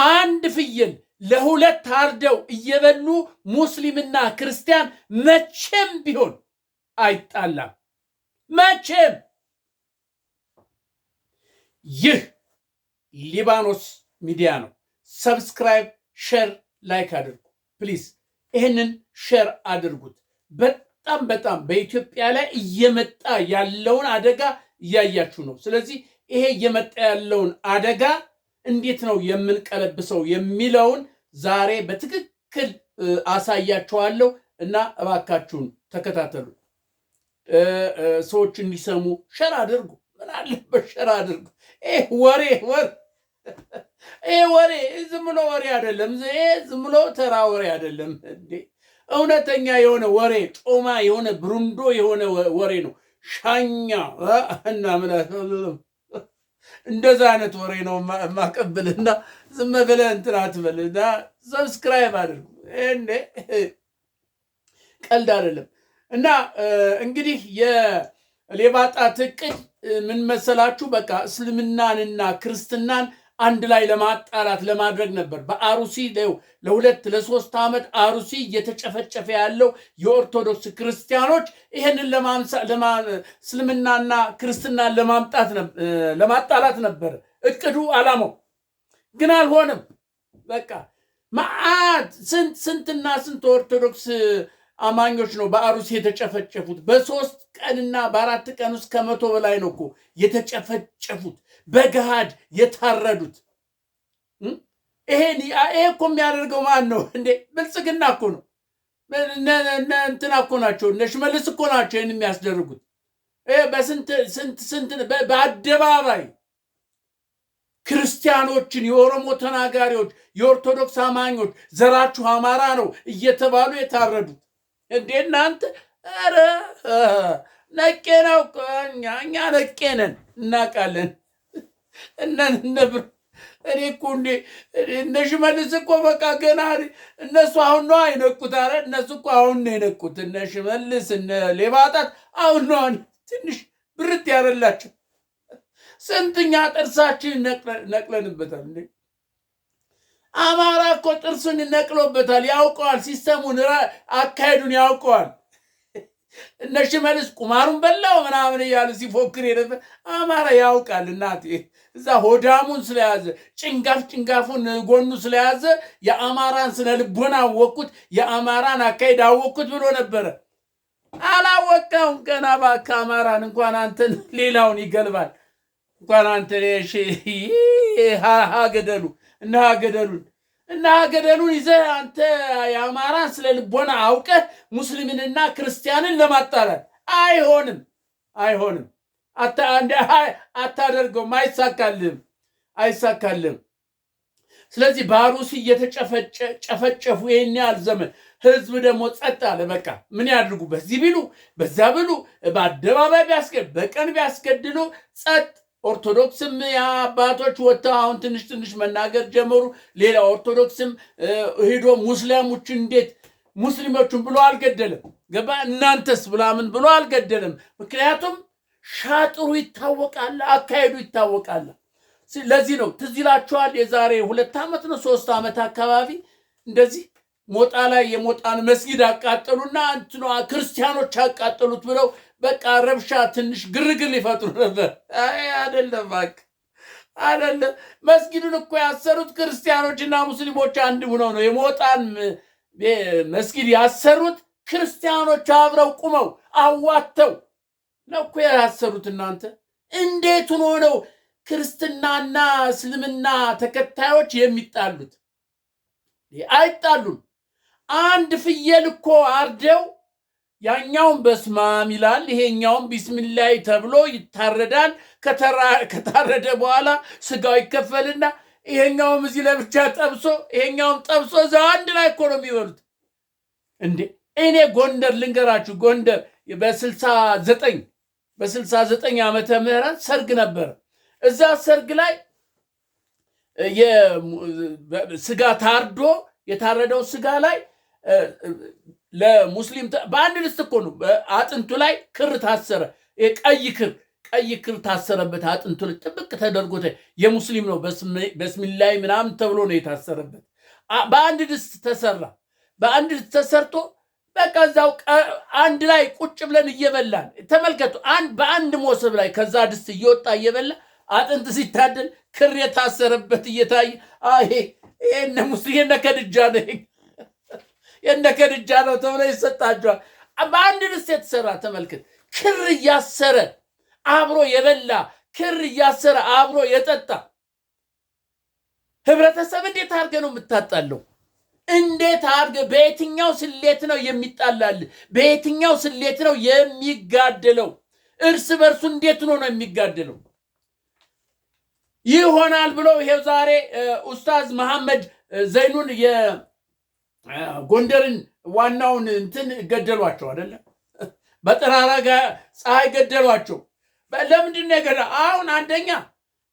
አንድ ፍየል ለሁለት አርደው እየበሉ ሙስሊምና ክርስቲያን መቼም ቢሆን አይጣላም። መቼም። ይህ ሊባኖስ ሚዲያ ነው። ሰብስክራይብ፣ ሼር፣ ላይክ አድርጉ ፕሊዝ። ይህንን ሼር አድርጉት። በጣም በጣም በኢትዮጵያ ላይ እየመጣ ያለውን አደጋ እያያችሁ ነው። ስለዚህ ይሄ እየመጣ ያለውን አደጋ እንዴት ነው የምንቀለብሰው የሚለውን ዛሬ በትክክል አሳያችኋለሁ እና እባካችሁን ተከታተሉ። ሰዎች እንዲሰሙ ሸር አድርጉ። ምን አለበት ሸር አድርጉ። ይሄ ወሬ ዝም ብሎ ወሬ አይደለም። ይሄ ዝም ብሎ ተራ ወሬ አይደለም እንዴ! እውነተኛ የሆነ ወሬ፣ ጮማ የሆነ ብሩንዶ የሆነ ወሬ ነው። ሻኛ እና ምላት እንደዛ አይነት ወሬ ነው ማቀብልና ዝም ብለህ እንትን አትበልና ሰብስክራይብ አድርጉ። እንዴ ቀልድ አይደለም። እና እንግዲህ የሌባ ጣት እቅድ ምን መሰላችሁ? በቃ እስልምናንና ክርስትናን አንድ ላይ ለማጣላት ለማድረግ ነበር። በአሩሲ ለሁለት ለሶስት ዓመት አሩሲ እየተጨፈጨፈ ያለው የኦርቶዶክስ ክርስቲያኖች ይሄንን እስልምናና ክርስትናን ለማጣላት ነበር እቅዱ፣ ዓላማው። ግን አልሆነም። በቃ መዓት ስንትና ስንት ኦርቶዶክስ አማኞች ነው በአሩሲ የተጨፈጨፉት። በ3 ቀንና በ4 ቀን ውስጥ ከ100 በላይ ነው እኮ የተጨፈጨፉት፣ በገሃድ የታረዱት። ይሄ እኮ የሚያደርገው ማን ነው እንዴ? ብልጽግና እኮ ነው። እንትና እኮ ናቸው፣ እነ ሽመልስ እኮ ናቸው ይህን የሚያስደርጉት። በስንት በአደባባይ ክርስቲያኖችን፣ የኦሮሞ ተናጋሪዎች፣ የኦርቶዶክስ አማኞች ዘራችሁ አማራ ነው እየተባሉ የታረዱት እንዴ እናንተ! ኧረ ነቄ ነው እኛ ነቄ ነን፣ እናውቃለን። እኔ እኮ እነ ሽመልስ እኮ በቃ ገና እነሱ አሁን ነው አይነቁት። ኧረ እነሱ እኮ አሁን ነው የነቁት። እነ ሽመልስ እነ ሌባ ጣት አሁን ነው ትንሽ ብርት ያደላቸው። ስንትኛ ጥርሳችን ነቅለንበታል እንዴ! አማራ እኮ ጥርሱን ነቅሎበታል። ያውቀዋል፣ ሲስተሙን አካሄዱን ያውቀዋል። እነ ሽመልስ ቁማሩን በላው ምናምን እያሉ ሲፎክር የነበር አማራ ያውቃል። እናቴ እዛ ሆዳሙን ስለያዘ ጭንጋፉን ጎኑ ስለያዘ የአማራን ስነ ልቦና አወቅኩት፣ የአማራን አካሄድ አወቅኩት ብሎ ነበረ። አላወቀውም ገና። እባክህ አማራን እንኳን አንተን ሌላውን ይገልባል። እንኳን አንተ ሀገደሉ እና ሀገደሉን ይዘህ አንተ የአማራን ስለ ልቦና አውቀህ ሙስሊምንና ክርስቲያንን ለማጣላት አይሆንም። አታደርገውም፣ አይሳካልህም። ስለዚህ በአሩሲ እየተጨፈጨፉ ይህን ያህል ዘመን ህዝብ ደግሞ ጸጥ አለ። በቃ ምን ያድርጉ? በዚህ ቢሉ በዛ ብሉ፣ በአደባባይ በቀን ቢያስገድሉ ጸጥ። ኦርቶዶክስም የአባቶች ወጥተው አሁን ትንሽ መናገር ጀመሩ። ሌላ ኦርቶዶክስም ሄዶ ሙስሊሞቹን ብሎ አልገደለም። ገባ? እናንተስ ብላምን ብሎ አልገደለም። ምክንያቱም ሻጥሩ ይታወቃል፣ አካሄዱ ይታወቃል። ለዚህ ነው ትዝ ይላችኋል፣ የዛሬ 2 ዓመት ነው 3 ዓመት አካባቢ እንደዚህ ሞጣ ላይ የሞጣን መስጊድ አቃጠሉና ክርስቲያኖች አቃጠሉት ብለው በቃ ረብሻ ትንሽ ግርግር ሊፈጥሩ ነበር። አይደለም እባክህ አይደለም። መስጊዱን እኮ ያሰሩት ክርስቲያኖችና ሙስሊሞች አንድ ሆነው ነው። የሞጣን መስጊድ ያሰሩት ክርስቲያኖች አብረው ቁመው አዋተው ነው እኮ ያሰሩት። እናንተ እንዴት ሆኖ ነው ክርስትናና እስልምና ተከታዮች የሚጣሉት? አይጣሉም። አንድ ፍየል እኮ አርደው ያኛውን በስማም ይላል፣ ይሄኛውን ቢስሚላይ ተብሎ ይታረዳል። ከታረደ በኋላ ስጋው ይከፈልና ይሄኛውም እዚህ ለብቻ ጠብሶ ይሄኛውም ጠብሶ እዛው አንድ ላይ እኮ ነው የሚበሉት እንዴ! እኔ ጎንደር ልንገራችሁ፣ ጎንደር በ69 ዓመተ ምህረት ሰርግ ነበረ። እዛ ሰርግ ላይ ስጋ ታርዶ የታረደው ስጋ ላይ ለሙስሊም በአንድ ልስት እኮ ነው አጥንቱ ላይ ክር ታሰረ። ቀይ ክር ታሰረበት። አጥንቱ ጥብቅ ተደርጎ የሙስሊም ነው በስሚላይ ምናምን ተብሎ ነው የታሰረበት። በአንድ ድስት ተሰራ። በአንድ ድስት ተሰርቶ በቃ እዛው አንድ ላይ ቁጭ ብለን እየበላን ተመልከቱ። በአንድ ሞሰብ ላይ ከዛ ድስት እየወጣ እየበላ አጥንት ሲታደል ክር የታሰረበት እየታየ የነ ሙስሊም የነ ከድጃ ነው ተብሎ ይሰጣቸዋል። በአንድ ድስት የተሰራ ተመልከት። ክር እያሰረ አብሮ የበላ ክር እያሰረ አብሮ የጠጣ ህብረተሰብ እንዴት አድርገ ነው የምታጣለው? እንዴት አድርገ በየትኛው ስሌት ነው የሚጣላል? በየትኛው ስሌት ነው የሚጋደለው? እርስ በርሱ እንዴት ነው የሚጋደለው? ይሆናል ብለው ይሄው ዛሬ ኡስታዝ መሐመድ ዘይኑን የጎንደርን ዋናውን እንትን ገደሏቸው አይደለ? በጠራራ ፀሐይ ገደሏቸው። ለምንድን ነው የገደላ? አሁን አንደኛ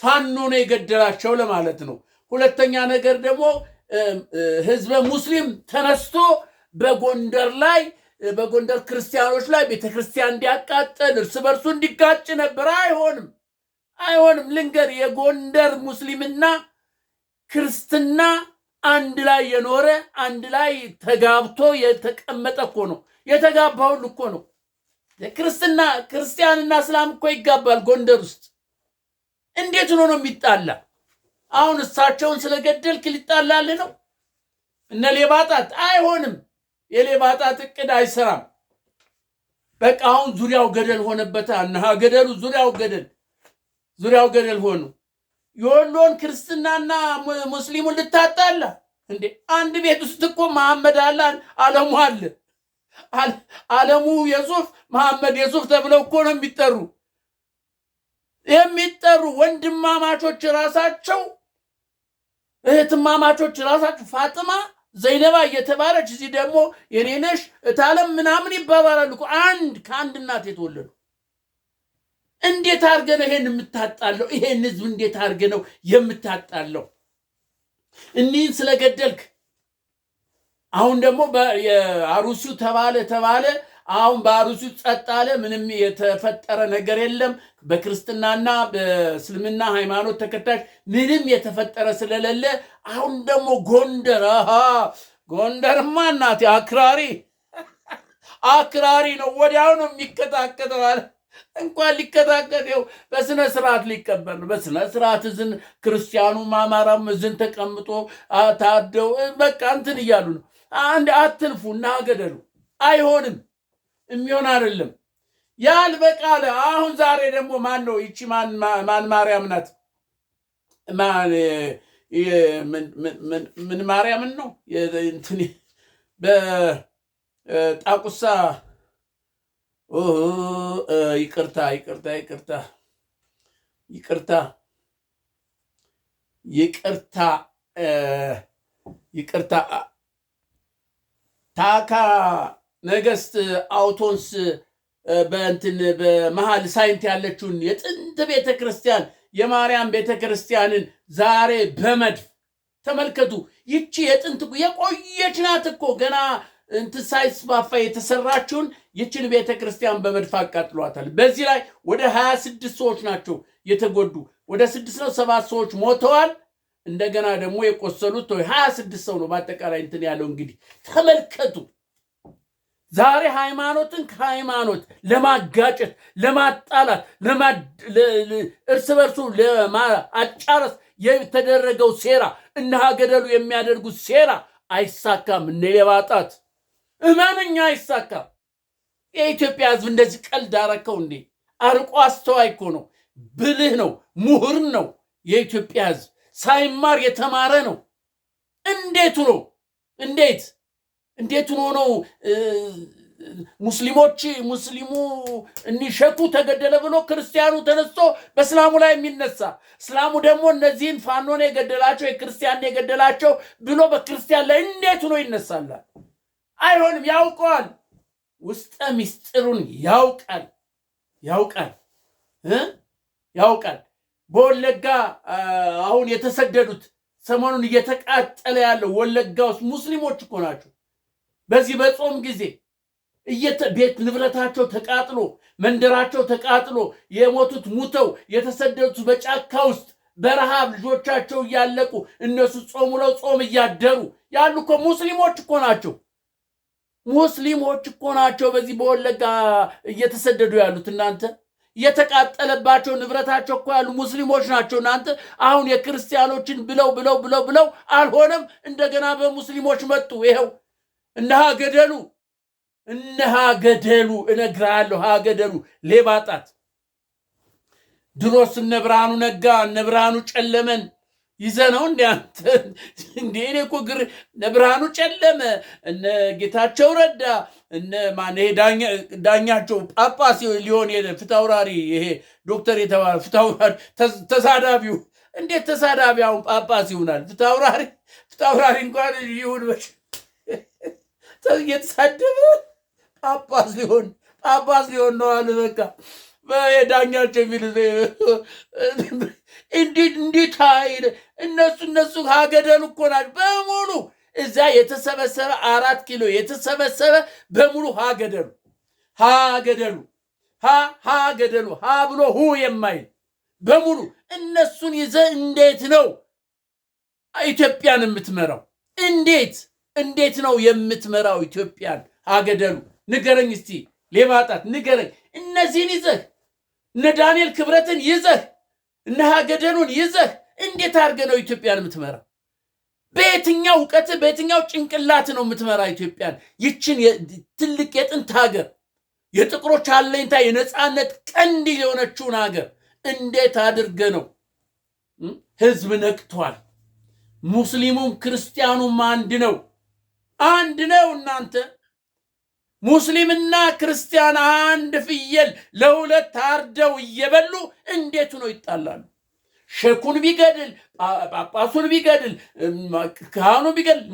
ፋኖ ነው የገደላቸው ለማለት ነው። ሁለተኛ ነገር ደግሞ ህዝበ ሙስሊም ተነስቶ በጎንደር ክርስቲያኖች ላይ ቤተክርስቲያን እንዲያቃጠል እርስ በርሱ እንዲጋጭ ነበር። አይሆንም። ልንገር፣ የጎንደር ሙስሊምና ክርስትና አንድ ላይ የኖረ አንድ ላይ ተጋብቶ የተቀመጠ እኮ ነው። የተጋባውን እኮ ነው። ክርስቲያንና እስላም እኮ ይጋባል ጎንደር ውስጥ። እንዴት ነው የሚጣላ? አሁን እሳቸውን ስለገደልክ ሊጣላል ነው? እነ ሌባጣት አይሆንም። የሌባጣት እቅድ አይሰራም። በቃ አሁን ዙሪያው ገደል ሆነበታ። እና ገደሉ ዙሪያው ገደል ሆኑ። የወሎን ክርስትናና ሙስሊሙን ልታጣላ እንዴ? አንድ ቤት ውስጥ እኮ መሐመድ አለ፣ አለሙ አለ። አለሙ የሱፍ መሐመድ የሱፍ ተብለው እኮ ነው የሚጠሩ ወንድማማቾች ራሳቸው እህትማማቾች ራሳቸው ፋጥማ ዘይነባ እየተባለች እዚህ ደግሞ የኔነሽ እታለም ምናምን ይባባላሉ። ከአንድ እናት የተወለዱ። እንዴት አድርገ ነው ይሄን የምታጣለው? ይሄን ህዝብ እንዴት አድርገ ነው የምታጣለው? እኒህን ስለገደልክ አሁን ደግሞ የአሩሲው ተባለ። አሁን በአሩሲው ጸጥ አለ። ምንም የተፈጠረ ነገር የለም። በክርስትናና በእስልምና ሃይማኖት ተከታዮች ምንም የተፈጠረ ስለሌለ አሁን ደግሞ ጎንደርማ እናቴ አክራሪ ነው። ወዲያው ነው የሚከታከተው አለ። እንኳን ሊከታከተው በስነ ስርዓት ሊቀበል ነው። በስነ ስርዓት እዝን ክርስቲያኑም አማራም እዝን ተቀምጦ ታደው በቃ እንትን እያሉ ነው። አትልፉ እና ገደሉ። አይሆንም፣ የሚሆን አይደለም። ያልበቃለ አሁን ዛሬ ደግሞ ማን ነው? ይቺ ማን ማርያም ናት? ምን ማርያምን ነው እንትን በጣቁሳ ይቅርታ ታካ ነገስት አውቶንስ በመሃል ሳይንት ያለችውን የጥንት ቤተክርስቲያን የማርያም ቤተክርስቲያንን ዛሬ በመድፍ ተመልከቱ። ይቺ የጥንት የቆየች ናት እኮ ገና እንትን ሳይስፋፋ የተሰራችውን ይችን ቤተክርስቲያን በመድፍ አቃጥሏታል። በዚህ ላይ ወደ 26 ሰዎች ናቸው የተጎዱ። ወደ 6 ነው 7 ሰዎች ሞተዋል። እንደገና ደግሞ የቆሰሉት 26 ሰው ነው በአጠቃላይ እንትን ያለው። እንግዲህ ተመልከቱ። ዛሬ ሃይማኖትን ከሃይማኖት ለማጋጨት፣ ለማጣላት፣ እርስ በርሱ ለማጫረስ የተደረገው ሴራ እና ገደሉ የሚያደርጉት ሴራ አይሳካም። እነ ሌባጣት እመኑኛ አይሳካም። የኢትዮጵያ ሕዝብ እንደዚህ ቀልድ አረከው እንዴ? አርቆ አስተዋይ እኮ ነው፣ ብልህ ነው፣ ምሁር ነው። የኢትዮጵያ ሕዝብ ሳይማር የተማረ ነው። እንዴት ሆኖ ነው ሙስሊሙ እኒሸኩ ተገደለ ብሎ ክርስቲያኑ ተነስቶ በእስላሙ ላይ የሚነሳ? እስላሙ ደግሞ እነዚህን ፋኖን የገደላቸው የክርስቲያን የገደላቸው ብሎ በክርስቲያን ላይ እንዴት ሆኖ ይነሳላል? አይሆንም። ያውቀዋል፣ ውስጠ ሚስጥሩን ያውቃል። በወለጋ አሁን የተሰደዱት ሰሞኑን እየተቃጠለ ያለው ወለጋ ውስጥ ሙስሊሞች እኮ ናቸው። በዚህ በጾም ጊዜ ቤት ንብረታቸው ተቃጥሎ መንደራቸው ተቃጥሎ የሞቱት ሙተው የተሰደዱት በጫካ ውስጥ በረሃብ ልጆቻቸው እያለቁ እነሱ ጾም ውለው ጾም እያደሩ ያሉ እኮ ሙስሊሞች እኮ ናቸው። ሙስሊሞች እኮ ናቸው በዚህ በወለጋ እየተሰደዱ ያሉት። እናንተ የተቃጠለባቸው ንብረታቸው እኮ ያሉ ሙስሊሞች ናቸው። እናንተ አሁን የክርስቲያኖችን ብለው አልሆነም፣ እንደገና በሙስሊሞች መጡ። ይኸው እነሃ ገደሉ እነግራለሁ። ሀገደሉ ሌባ ጣት ድሮስ እነ ብርሃኑ ነጋ እነ ብርሃኑ ጨለመን ይዘነው እኔ እኮ እነ ብርሃኑ ጨለመ እነ ጌታቸው ረዳ እነ ዳኛቸው ጳጳስ ሊሆን ፍታውራሪ ይሄ ዶክተር የተባለ ፍታውራሪ ተሳዳቢው እንዴት ተሳዳቢ አሁን ጳጳስ ይሆናል? ፍታውራሪ እንኳን ይሁን እየተሳደበ ጳጳስ ሊሆን ነው አለ። በቃ በዳኛቸው የሚል እንዴት አይል እነሱ ሀገደሉ እኮ ናቸው በሙሉ እዛ የተሰበሰበ 4 ኪሎ የተሰበሰበ በሙሉ ሀገደሉ ሀ ብሎ ሁ የማይል በሙሉ እነሱን ይዘ እንዴት ነው ኢትዮጵያን የምትመራው? እንዴት ነው የምትመራው ኢትዮጵያን? ሀገደሉ ንገረኝ እስቲ ሌባጣት ንገረኝ። እነዚህን ይዘህ እነ ዳንኤል ክብረትን ይዘህ እነ ሀገደሉን ይዘህ እንዴት አድርገህ ነው ኢትዮጵያን የምትመራው? በየትኛው እውቀት በየትኛው ጭንቅላት ነው የምትመራ ኢትዮጵያን? ይችን ትልቅ የጥንት ሀገር የጥቁሮች አለኝታ የነፃነት ቀንዲል የሆነችውን ሀገር እንዴት አድርገህ ነው? ህዝብ ነቅቷል። ሙስሊሙም ክርስቲያኑም አንድ ነው። እናንተ ሙስሊምና ክርስቲያን አንድ ፍየል ለሁለት ታርደው እየበሉ እንዴት ነው ይጣላሉ? ሸኩን ቢገድል ጳጳሱን ቢገድል ካህኑ ቢገድል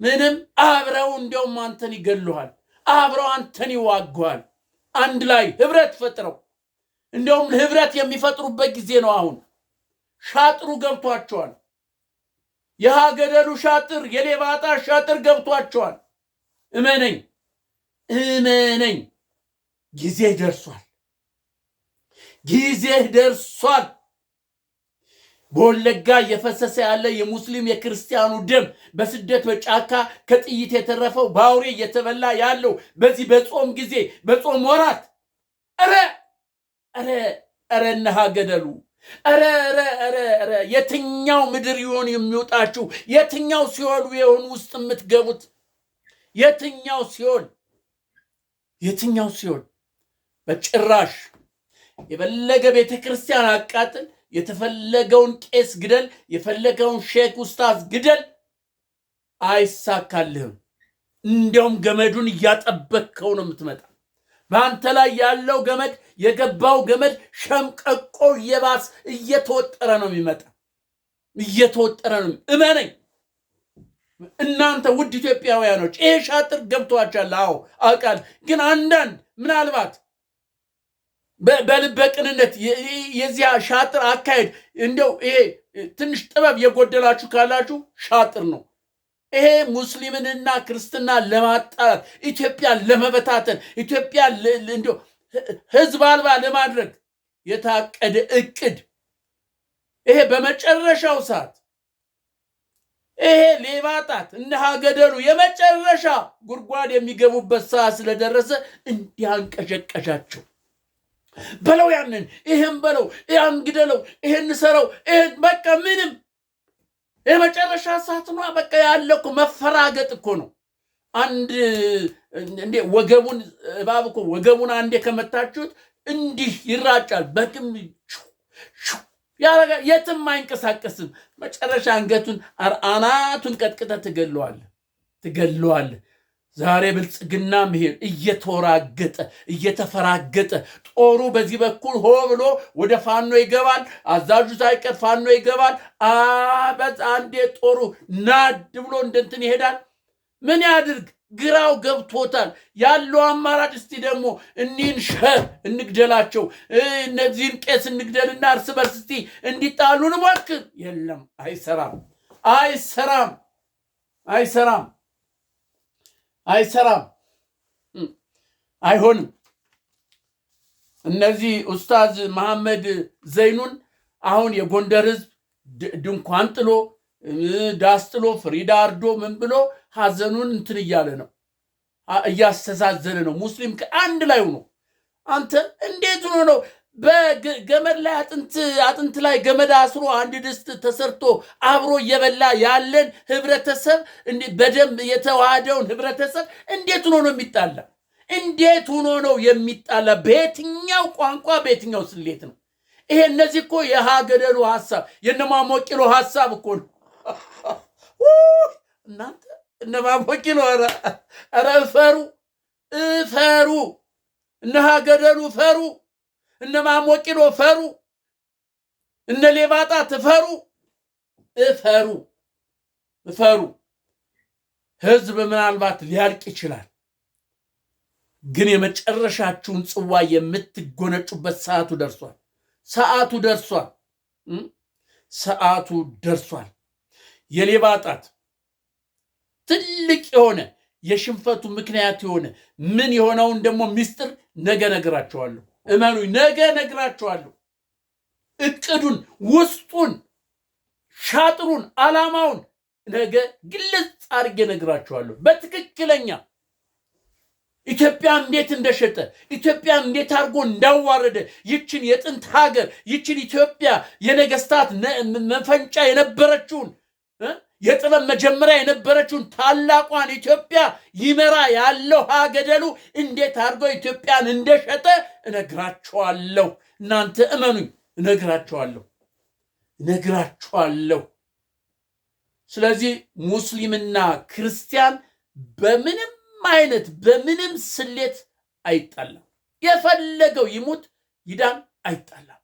ምንም አብረው እንደውም አንተን ይገሉሃል፣ አብረው አንተን ይዋጓል። አንድ ላይ ህብረት ፈጥረው እንደውም ህብረት የሚፈጥሩበት ጊዜ ነው አሁን። ሻጥሩ ገብቷቸዋል። የሀገደሉ ሻጥር የሌባጣ ሻጥር ገብቷቸዋል። እመነኝ ጊዜ ደርሷል። በወለጋ እየፈሰሰ ያለ የሙስሊም የክርስቲያኑ ደም በስደት በጫካ ከጥይት የተረፈው በአውሬ እየተበላ ያለው በዚህ በጾም ጊዜ በጾም ወራት እነ ሀገደሉ የትኛው ምድር ይሆን የሚወጣችሁ? የትኛው ሲኦል የሆን ውስጥ የምትገቡት? የትኛው ሲኦል? በጭራሽ የፈለገ ቤተ ክርስቲያን አቃጥል፣ የተፈለገውን ቄስ ግደል፣ የፈለገውን ሼክ ኡስታዝ ግደል፣ አይሳካልህም። እንዲያውም ገመዱን እያጠበቅከው ነው የምትመጣ። በአንተ ላይ ያለው ገመድ የገባው ገመድ ሸምቀቆ እየባስ እየተወጠረ ነው የሚመጣ። እመነኝ እናንተ ውድ ኢትዮጵያውያኖች ይሄ ሻጥር ገብቷችኋል። አዎ አውቃለሁ። ግን አንዳንድ ምናልባት በልበቅንነት የዚያ ሻጥር አካሄድ እንደው ይሄ ትንሽ ጥበብ የጎደላችሁ ካላችሁ ሻጥር ነው። ይሄ ሙስሊምንና ክርስትና ለማጣላት፣ ኢትዮጵያን ለመበታተን፣ ኢትዮጵያን እንደው ህዝብ አልባ ለማድረግ የታቀደ እቅድ። ይሄ በመጨረሻው ሰዓት ይሄ ሌባጣት እነ ሀገደሉ የመጨረሻ ጉድጓድ የሚገቡበት ሰዓት ስለደረሰ እንዲያንቀሸቀሻቸው በለው። ያንን ይሄን በለው፣ ያን ግደለው፣ ይሄን ሰረው፣ ይሄን በቃ ምንም የመጨረሻ ሰዓት ነው። በቃ ያለው እኮ መፈራገጥ እኮ ነው። አንድ እንዴ ወገቡን እባብ እኮ ወገቡን አንዴ ከመታችሁት እንዲህ ይራጫል። በቅም ያረጋ የትም አይንቀሳቀስም። መጨረሻ አንገቱን አናቱን ቀጥቅጠ ትገለዋለህ። ዛሬ ብልጽግና መሄድ እየተፈራገጠ ጦሩ በዚህ በኩል ሆ ብሎ ወደ ፋኖ ይገባል። አዛዡ ሳይቀር ፋኖ ይገባል። አንዴ ጦሩ ናድ ብሎ እንደንትን ይሄዳል። ምን ያድርግ? ግራው ገብቶታል። ያለው አማራጭ እስቲ ደግሞ እኒህን እንግደላቸው፣ እነዚህን ቄስ እንግደልና እርስ በርስ እስቲ እንዲጣሉን ሞክር። የለም፣ አይሰራም። አይሆንም። እነዚህ ኡስታዝ መሐመድ ዘይኑን አሁን የጎንደር ህዝብ ድንኳን ጥሎ ዳስ ጥሎ ፍሪዳ አርዶ ምን ብሎ ሐዘኑን እንትን እያለ ነው፣ እያስተዛዘነ ነው። ሙስሊም አንድ ላይ ሆኖ አንተ እንዴት ሆኖ ነው በገመድ ላይ አጥንት ላይ ገመድ አስሮ አንድ ድስት ተሰርቶ አብሮ እየበላ ያለን ህብረተሰብ በደም የተዋሃደውን ህብረተሰብ እንዴት ሆኖ ነው የሚጣላ? እንዴት ሆኖ ነው የሚጣላ? በየትኛው ቋንቋ በየትኛው ስሌት ነው ይሄ? እነዚህ እኮ የሀገደሉ ሐሳብ የነማሞቂሎ ሐሳብ እኮ ነው። እናንተ እነማሞቂሎ ኧረ እፈሩ፣ እነ ሀገደሉ ፈሩ፣ እነ ማሞቂሎ ፈሩ፣ እነ ሌባጣ እፈሩ። ህዝብ ምናልባት ሊያልቅ ይችላል፣ ግን የመጨረሻችሁን ጽዋ የምትጎነጩበት ሰዓቱ ደርሷል። የሌባጣት ትልቅ የሆነ የሽንፈቱ ምክንያት የሆነ ምን የሆነውን ደግሞ ሚስጥር ነገ ነግራቸዋለሁ። እመኑኝ፣ ነገ ነግራቸዋለሁ። እቅዱን፣ ውስጡን፣ ሻጥሩን፣ ዓላማውን ነገ ግልጽ አድርጌ ነግራቸዋለሁ። በትክክለኛ ኢትዮጵያ እንዴት እንደሸጠ፣ ኢትዮጵያ እንዴት አድርጎ እንዳዋረደ፣ ይችን የጥንት ሀገር፣ ይችን ኢትዮጵያ የነገስታት መፈንጫ የነበረችውን የጥበብ መጀመሪያ የነበረችውን ታላቋን ኢትዮጵያ ይመራ ያለው ሀገደሉ እንዴት አድርጎ ኢትዮጵያን እንደሸጠ እነግራቸዋለሁ። እናንተ እመኑኝ፣ እነግራቸዋለሁ። ስለዚህ ሙስሊምና ክርስቲያን በምንም ስሌት አይጣላም። የፈለገው ይሙት ይዳን አይጣላም።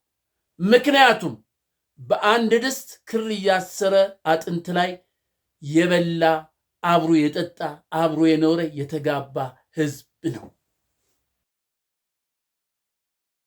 ምክንያቱም በአንድ ድስት ክር እያሰረ አጥንት ላይ የበላ አብሮ የጠጣ አብሮ የኖረ የተጋባ ህዝብ ነው።